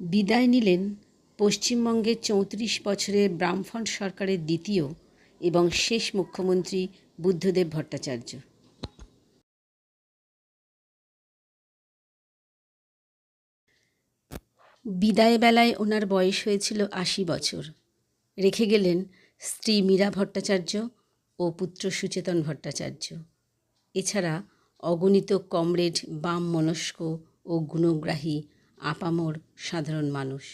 বিদায় নিলেন পশ্চিমবঙ্গের ৩৪ বছরের বামফ্রন্ট সরকারের দ্বিতীয় এবং শেষ মুখ্যমন্ত্রী বুদ্ধদেব ভট্টাচার্য। বিদায় বেলায় ওনার বয়স হয়েছিল ৮০ বছর। রেখে গেলেন স্ত্রী মীরা ভট্টাচার্য ও পুত্র সুচেতন ভট্টাচার্য, এছাড়া অগণিত কমরেড, বাম মনস্ক ও গুণগ্রাহী আপামর সাধারণ মানুষ।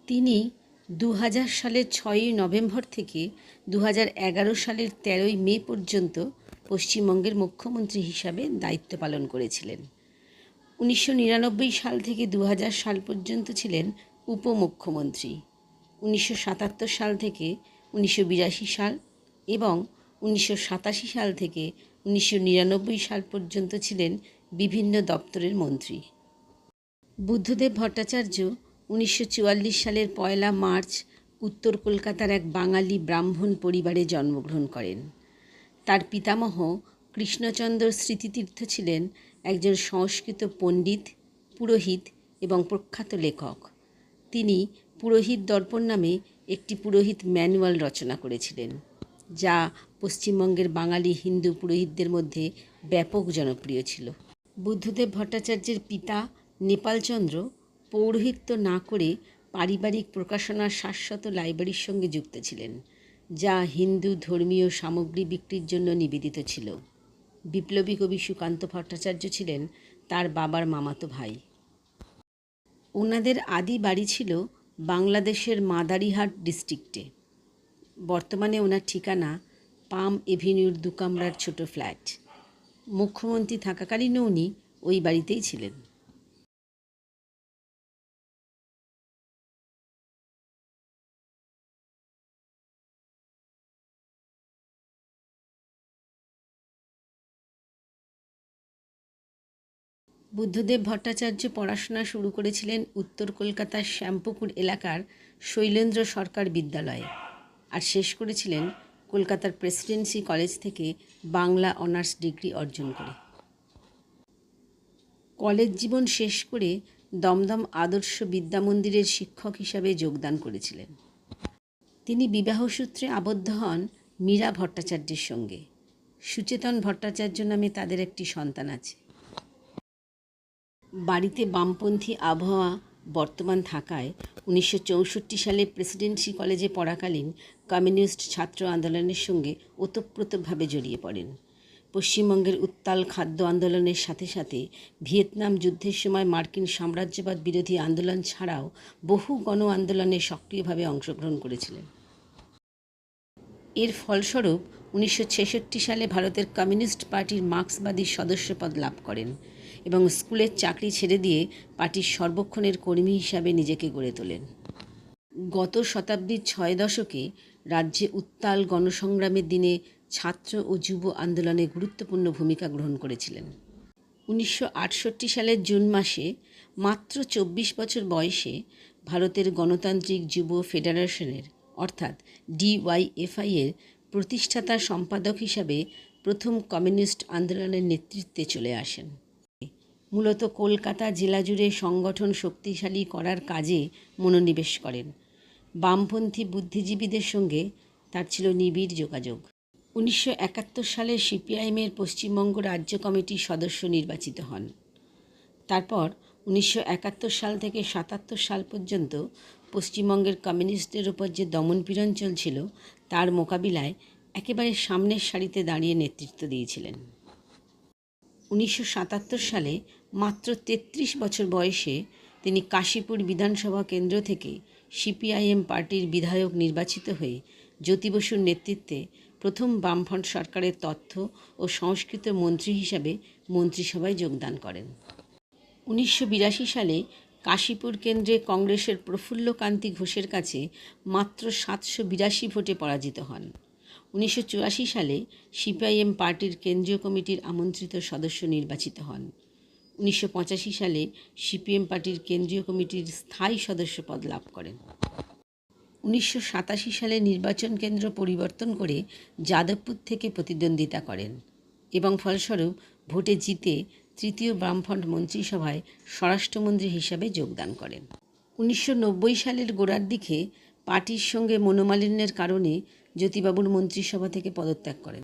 তিনি ২০০০ সালের ৬ই নভেম্বর থেকে ২০১১ সালের ১৩ই মে পর্যন্ত পশ্চিমবঙ্গের মুখ্যমন্ত্রী হিসাবে দায়িত্ব পালন করেছিলেন। ১৯৯৯ সাল থেকে ২০০০ সাল পর্যন্ত ছিলেন উপমুখ্যমন্ত্রী। ১৯৭৭ সাল থেকে ১৯৮২ সাল এবং ১৯৮৭ সাল থেকে ১৯৯৯ সাল পর্যন্ত ছিলেন বিভিন্ন দপ্তরের মন্ত্রী। বুদ্ধদেব ভট্টাচার্য ১৯৪৪ সালের ১লা মার্চ উত্তর কলকাতার এক বাঙালি ব্রাহ্মণ পরিবারে জন্মগ্রহণ করেন। তার পিতামহ কৃষ্ণচন্দ্র স্মৃতিতীর্থ ছিলেন একজন সংস্কৃত পণ্ডিত, পুরোহিত এবং প্রখ্যাত লেখক। তিনি পুরোহিত দর্পণ নামে একটি পুরোহিত ম্যানুয়াল রচনা করেছিলেন, যা পশ্চিমবঙ্গের বাঙালি হিন্দু পুরোহিতদের মধ্যে ব্যাপক জনপ্রিয় ছিল। বুদ্ধদেব ভট্টাচার্যের পিতা নেপালচন্দ্র পৌরোহিত্য না করে পারিবারিক প্রকাশনার শাশ্বত লাইব্রেরির সঙ্গে যুক্ত ছিলেন, যা হিন্দু ধর্মীয় সামগ্রী বিক্রির জন্য নিবেদিত ছিল। বিপ্লবী কবি সুকান্ত ভট্টাচার্য ছিলেন তার বাবার মামাতো ভাই। ওনাদের আদি বাড়ি ছিল বাংলাদেশের মাদারিহাট ডিস্ট্রিক্টে। বর্তমানে ওনার ঠিকানা পাম এভিনিউর ২ কামরার ছোট ফ্ল্যাট। মুখ্যমন্ত্রী থাকাকালীনও উনি ওই বাড়িতেই ছিলেন। বুদ্ধদেব ভট্টাচার্য পড়াশোনা শুরু করেছিলেন উত্তর কলকাতার শ্যামপুকুর এলাকার শৈলেন্দ্র সরকার বিদ্যালয়ে, আর শেষ করেছিলেন কলকাতার প্রেসিডেন্সি কলেজ থেকে বাংলা অনার্স ডিগ্রি অর্জন করে। কলেজ জীবন শেষ করে দমদম আদর্শ বিদ্যামন্দিরের শিক্ষক হিসাবে যোগদান করেছিলেন। তিনি বিবাহসূত্রে আবদ্ধ হন মীরা ভট্টাচার্যের সঙ্গে। সুচেতন ভট্টাচার্য নামে তাদের একটি সন্তান আছে। বাড়িতে বামপন্থী আবহাওয়া বর্তমান থাকায় ১৯৬৪ সালে প্রেসিডেন্সি কলেজে পড়াকালীন কমিউনিস্ট ছাত্র আন্দোলনের সঙ্গে ওতপ্রোতভাবে জড়িয়ে পড়েন। পশ্চিমবঙ্গের উত্তাল খাদ্য আন্দোলনের সাথে সাথে ভিয়েতনাম যুদ্ধের সময় মার্কিন সাম্রাজ্যবাদ বিরোধী আন্দোলন ছাড়াও বহু গণ আন্দোলনে সক্রিয়ভাবে অংশগ্রহণ করেছিলেন। এর ফলস্বরূপ ১৯৬৬ সালে ভারতের কমিউনিস্ট পার্টির মার্ক্সবাদী সদস্যপদ লাভ করেন এবং স্কুলের চাকরি ছেড়ে দিয়ে পার্টির সর্বক্ষণের কর্মী হিসাবে নিজেকে গড়ে তোলেন। গত শতাব্দীর ৬ দশকে রাজ্যে উত্তাল গণসংগ্রামের দিনে ছাত্র ও যুব আন্দোলনে গুরুত্বপূর্ণ ভূমিকা গ্রহণ করেছিলেন। ১৯৬৮ সালের জুন মাসে মাত্র ২৪ বছর বয়সে ভারতের গণতান্ত্রিক যুব ফেডারেশনের অর্থাৎ DYFI এর প্রতিষ্ঠাতা সম্পাদক হিসাবে প্রথম কমিউনিস্ট আন্দোলনের নেতৃত্বে চলে আসেন। মূলত কলকাতা জেলা জুড়ে সংগঠন শক্তিশালী করার কাজে মনোনিবেশ করেন। বামপন্থী বুদ্ধিজীবীদের সঙ্গে তার ছিল নিবিড় যোগাযোগ। ১৯৭১ সালে সিপিআইএমের পশ্চিমবঙ্গ রাজ্য কমিটির সদস্য নির্বাচিত হন। তারপর ১৯৭১ সাল থেকে ৭৭ সাল পর্যন্ত পশ্চিমবঙ্গের কমিউনিস্টদের ওপর যে দমনপীড়ন চলছিল তার মোকাবিলায় একেবারে সামনের সারিতে দাঁড়িয়ে নেতৃত্ব দিয়েছিলেন। ১৯৭৭ সালে মাত্র ৩৩ বছর বয়সে তিনি কাশীপুর বিধানসভা কেন্দ্র থেকে সিপিআইএম পার্টির বিধায়ক নির্বাচিত হয়ে জ্যোতি বসুর নেতৃত্বে প্রথম বামফ্রন্ট সরকারের তথ্য ও সংস্কৃতি মন্ত্রী হিসাবে মন্ত্রিসভায় যোগদান করেন। ১৯৮২ সালে কাশীপুর কেন্দ্রে কংগ্রেসের প্রফুল্লকান্তি ঘোষের কাছে মাত্র ৭৮২ ভোটে পরাজিত হন। ১৯৮৪ সালে সিপিআইএম পার্টির কেন্দ্রীয় কমিটির আমন্ত্রিত সদস্য নির্বাচিত হন। ১৯৮৫ সালে সিপিএম পার্টির কেন্দ্রীয় কমিটির স্থায়ী সদস্য পদ লাভ করেন। 1987 সালে নির্বাচন কেন্দ্র পরিবর্তন করে যাদবপুর থেকে প্রতিদ্বন্দ্বিতা করেন এবং ফলস্বরূপ ভোটে জিতে তৃতীয় বামফ্রন্ট মন্ত্রিসভায় স্বরাষ্ট্রমন্ত্রী হিসাবে যোগদান করেন। 1990 সালের গোড়ার দিকে পার্টির সঙ্গে মনোমালিন্যের কারণে জ্যোতিবাবুর মন্ত্রিসভা থেকে পদত্যাগ করেন।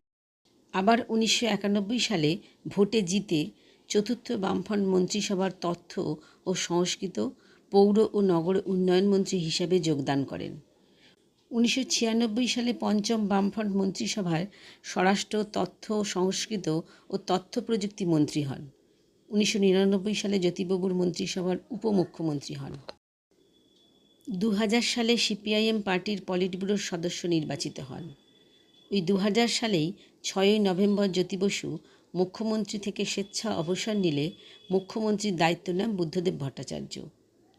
আবার 1991 সালে ভোটে জিতে চতুর্থ বামফ্রন্ট মন্ত্রিসভার তথ্য ও সংস্কৃতি, পৌর ও নগর উন্নয়ন মন্ত্রী হিসাবে যোগদান করেন। 1996 সালে পঞ্চম বামফ্রন্ট মন্ত্রিসভায় স্বরাষ্ট্র, তথ্য, সংস্কৃতি ও তথ্য প্রযুক্তি মন্ত্রী হন। 1999 সালে জ্যোতিবাবুর মন্ত্রিসভার উপমুখ্যমন্ত্রী হন। 2000 সালে সিপিআইএম পার্টির পলিট ব্যুরোর সদস্য নির্বাচিত হন। ওই 2000 সালেই 6ই নভেম্বর জ্যোতি বসু মুখ্যমন্ত্রী থেকে স্বেচ্ছা অবসর নিলে মুখ্যমন্ত্রীর দায়িত্ব নেন বুদ্ধদেব ভট্টাচার্য।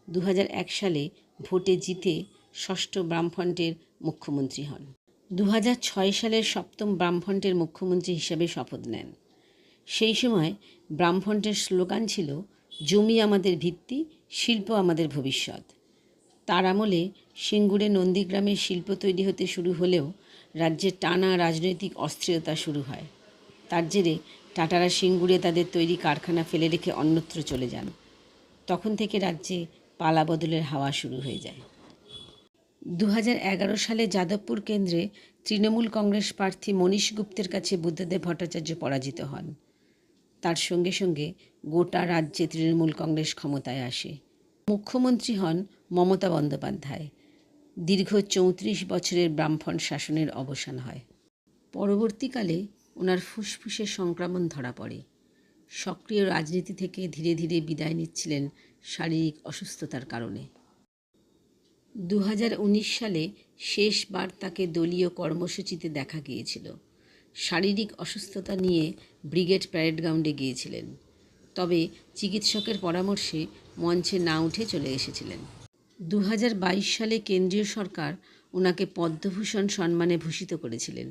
2001 সালে ভোটে জিতে ষষ্ঠ বামফ্রন্টের মুখ্যমন্ত্রী হন। 2006 সালের সপ্তম বামফ্রন্টের মুখ্যমন্ত্রী হিসাবে শপথ নেন। সেই সময় বামফ্রন্টের স্লোগান ছিল জমি আমাদের ভিত্তি, শিল্প আমাদের ভবিষ্যৎ। তার আমলে সিঙ্গুরে নন্দীগ্রামে শিল্প তৈরি হতে শুরু হলেও রাজ্যে টানা রাজনৈতিক অস্থিরতা শুরু হয়। তার জেরে টাটারা সিঙ্গুরে তাদের তৈরি কারখানা ফেলে রেখে অন্যত্র চলে যান। তখন থেকে রাজ্যে পালাবদলের হাওয়া শুরু হয়ে যায়। 2011 সালে যাদবপুর কেন্দ্রে তৃণমূল কংগ্রেস প্রার্থী মনীশ গুপ্তের কাছে বুদ্ধদেব ভট্টাচার্য পরাজিত হন। তার সঙ্গে সঙ্গে গোটা রাজ্যে তৃণমূল কংগ্রেস ক্ষমতায় আসে। মুখ্যমন্ত্রী হন মমতা বন্দ্যোপাধ্যায়। দীর্ঘ 34 বছরের বামফ্রন্ট শাসনের অবসান হয়। পরবর্তীকালে ওনার ফুসফুসে সংক্রমণ ধরা পড়ে। সক্রিয় রাজনীতি থেকে ধীরে ধীরে বিদায় নিচ্ছিলেন শারীরিক অসুস্থতার কারণে। 2019 সালে শেষবার তাকে দলীয় কর্মসূচিতে দেখা গিয়েছিল। শারীরিক অসুস্থতা নিয়ে ব্রিগেড প্যারেড গ্রাউন্ডে গিয়েছিলেন, তবে চিকিৎসকের পরামর্শে মঞ্চে না উঠে চলে এসেছিলেন। 2022 সালে কেন্দ্রীয় সরকার ওনাকে পদ্মভূষণ সম্মানে ভূষিত করেছিলেন,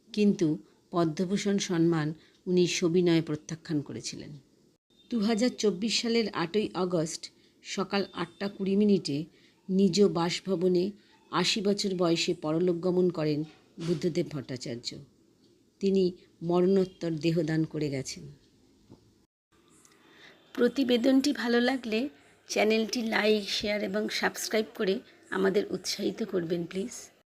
কিন্তু পদ্মভূষণ সম্মান উনি সবিনয়ে প্রত্যাখ্যান করেছিলেন। 2024 সালের 8ই আগস্ট সকাল 8:20 নিজ বাসভবনে 80 বছর বয়সে পরলোক গমন করেন বুদ্ধদেব ভট্টাচার্য। তিনি মরণোত্তর দেহদান করে গেছেন। প্রতিবেদনটি ভালো লাগলে চ্যানেলটি লাইক, শেয়ার এবং সাবস্ক্রাইব করে আমাদের উৎসাহিত করবেন প্লিজ।